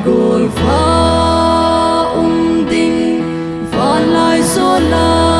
gul fa ding van lai so la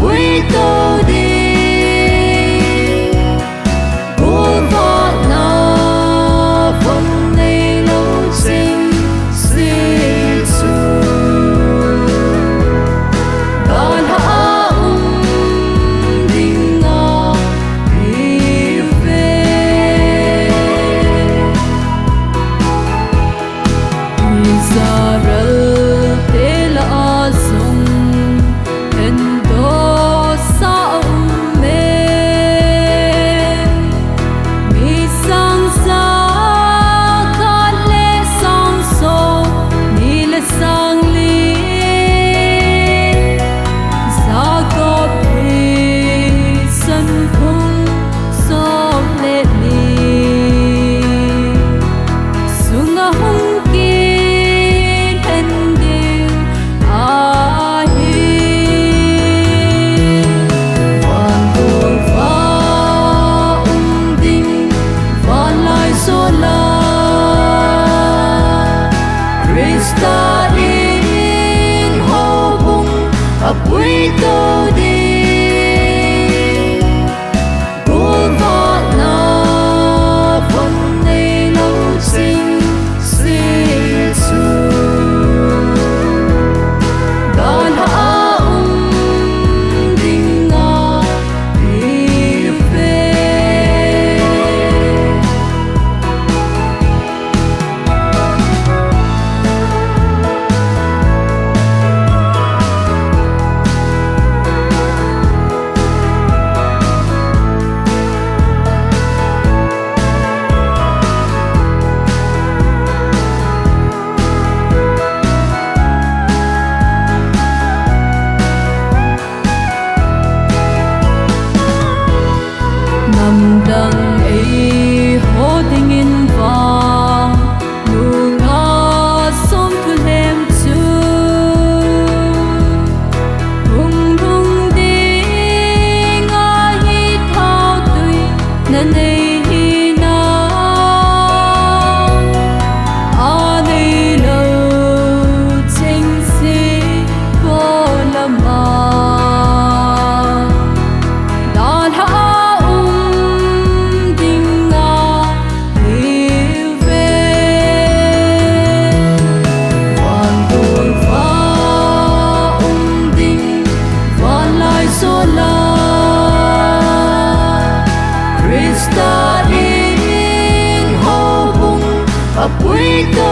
quý tô đi vô vọt na phong này lâu sinh xin su đàn hạ đình ngọ đi về Israel thế là sông ta in hô bung quý tô đi vô vọt na phong này lâu sinh xin su đàn hạ đình ngọ đi về nằm đằng ấy hố tình in vàng nụ ngã sông cứ lem chu hùng hùng đi ngã hi thao tùy nên ấy hi na à này lâu chính sĩ vô làm mà đàn hạ ta in hô bung quý tô